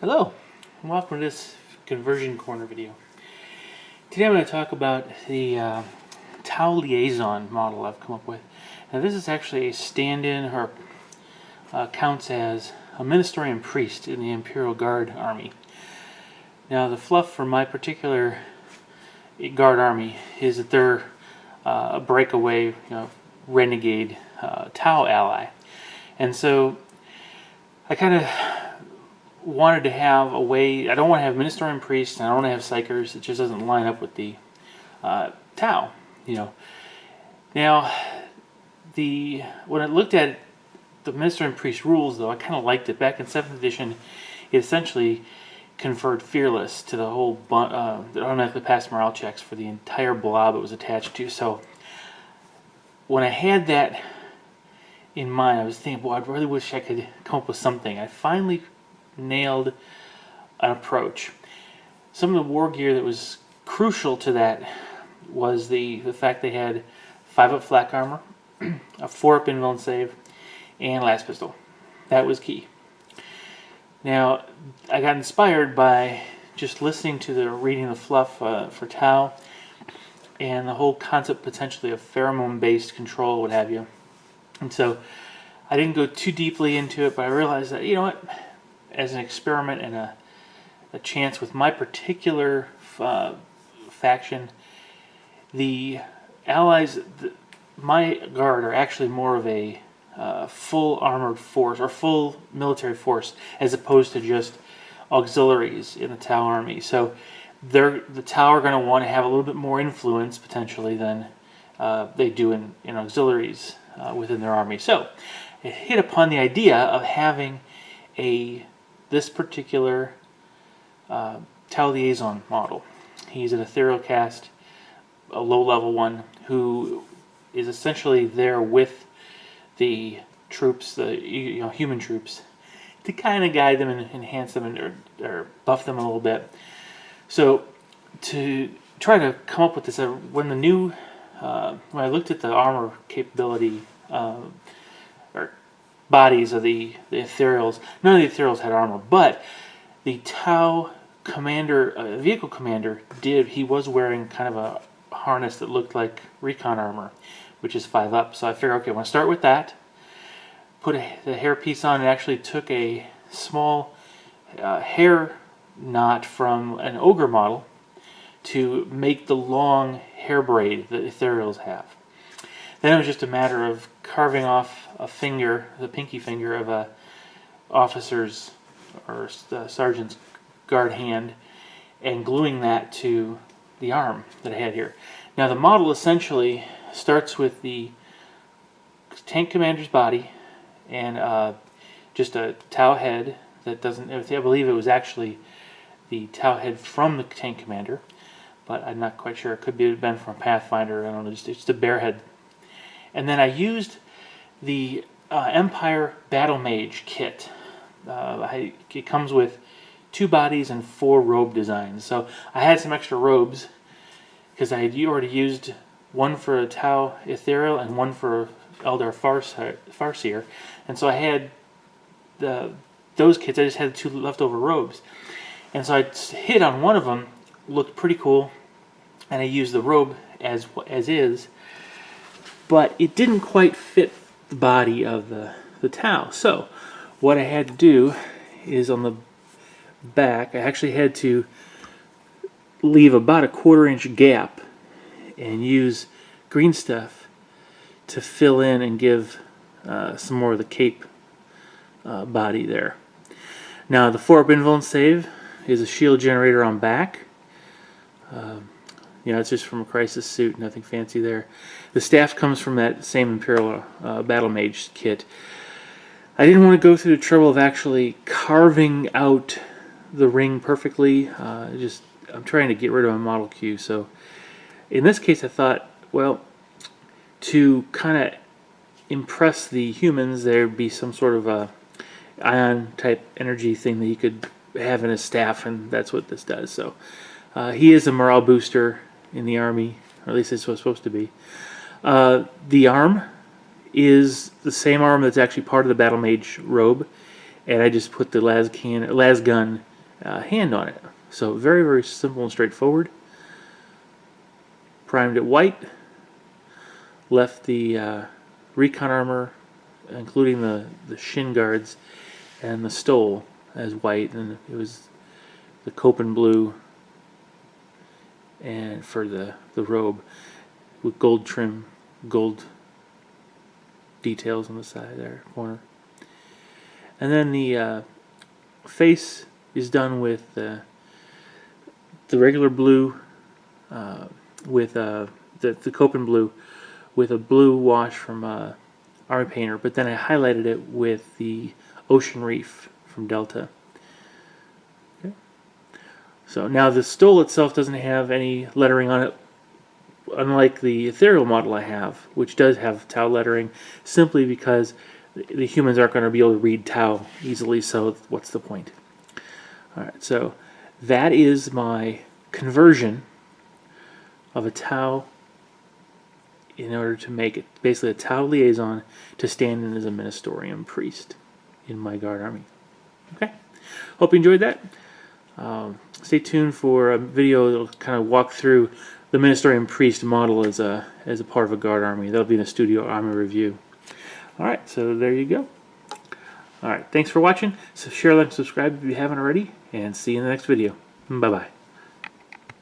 Hello, and welcome to this conversion corner video. Today I'm going to talk about the Tau Liaison model I've come up with. Now this is actually a stand-in, or counts as a Ministorum priest in the Imperial Guard Army. Now the fluff for my particular Guard Army is that they're a breakaway, renegade Tau ally. And so I kind of wanted to have a way. I don't want to have Ministorum priests, and I don't want to have psychers. It just doesn't line up with the Tau, Now, when I looked at the Ministorum priest rules, though, I kind of liked it. Back in 7th edition, it essentially conferred fearless to the whole that automatically passed morale checks for the entire blob it was attached to. So when I had that in mind, I was thinking, boy, I really wish I could come up with something. I finally nailed an approach. Some of the war gear that was crucial to that was the fact they had 5-up flak armor, a 4-up invalid save, and last pistol. That was key. Now, I got inspired by just listening to reading the fluff for Tau, and the whole concept potentially of pheromone-based control, what have you. And so I didn't go too deeply into it, but I realized that, as an experiment and a chance with my particular faction, the allies, my guard, are actually more of a full armored force or full military force, as opposed to just auxiliaries in the Tau army. So the Tau are going to want to have a little bit more influence potentially than they do in auxiliaries within their army. So it hit upon the idea of having this particular Tau Liaison model. He's an ethereal cast, a low-level one, who is essentially there with the troops, the human troops, to kind of guide them and enhance them or buff them a little bit. So to try to come up with this, when I looked at the armor capability or bodies of the ethereals, none of the ethereals had armor, but the Tau commander, vehicle commander, he was wearing kind of a harness that looked like recon armor, which is 5-up. So I figured, okay, I want to start with that, put the hair piece on, and actually took a small hair knot from an ogre model to make the long hair braid that ethereals have. Then it was just a matter of carving off a finger, the pinky finger of a officer's or sergeant's guard hand, and gluing that to the arm that I had here. Now the model essentially starts with the tank commander's body and just a Tau head that doesn't, I believe it was actually the Tau head from the tank commander, but I'm not quite sure. It could have been from Pathfinder, I don't know, just a bare head. And then I used the Empire Battle Mage kit. It comes with 2 bodies and 4 robe designs. So I had some extra robes because I had already used one for a Tau Ethereal and one for Eldar Farseer. And so I had those kits. I just had 2 leftover robes. And so I hit on one of them, looked pretty cool, and I used the robe as is. But it didn't quite fit the body of the Tau. So what I had to do is on the back, I actually had to leave about a 1/4-inch gap and use green stuff to fill in and give some more of the cape body there. Now the 4-up invalid save is a shield generator on back. It's just from a crisis suit, nothing fancy there. The staff comes from that same Imperial Battle Mage kit. I didn't want to go through the trouble of actually carving out the ring perfectly. I'm trying to get rid of my model queue. So in this case I thought, well, to kind of impress the humans, there'd be some sort of a ion type energy thing that he could have in his staff, and that's what this does. So he is a morale booster in the army, or at least it's supposed to be. The arm is the same arm that's actually part of the Battle Mage robe, and I just put the las gun hand on it. So very, very simple and straightforward. Primed it white, left the recon armor, including the shin guards and the stole, as white, and it was the Copen blue and for the robe with gold trim, gold details on the side there, corner. And then the face is done with the regular blue, with the Copen blue, with a blue wash from Army Painter, but then I highlighted it with the Ocean Reef from Delta. Okay. So now the stole itself doesn't have any lettering on it, unlike the ethereal model I have, which does have Tau lettering, simply because the humans aren't going to be able to read Tau easily, so what's the point? Alright, so that is my conversion of a Tau in order to make it basically a Tau liaison to stand in as a Ministorum priest in my guard army. Okay, hope you enjoyed that. Stay tuned for a video that will kind of walk through the Ministorum priest model as a part of a guard army. That'll be in the studio army review. Alright, so there you go. Alright, thanks for watching. So share, like, and subscribe if you haven't already, and see you in the next video. Bye-bye.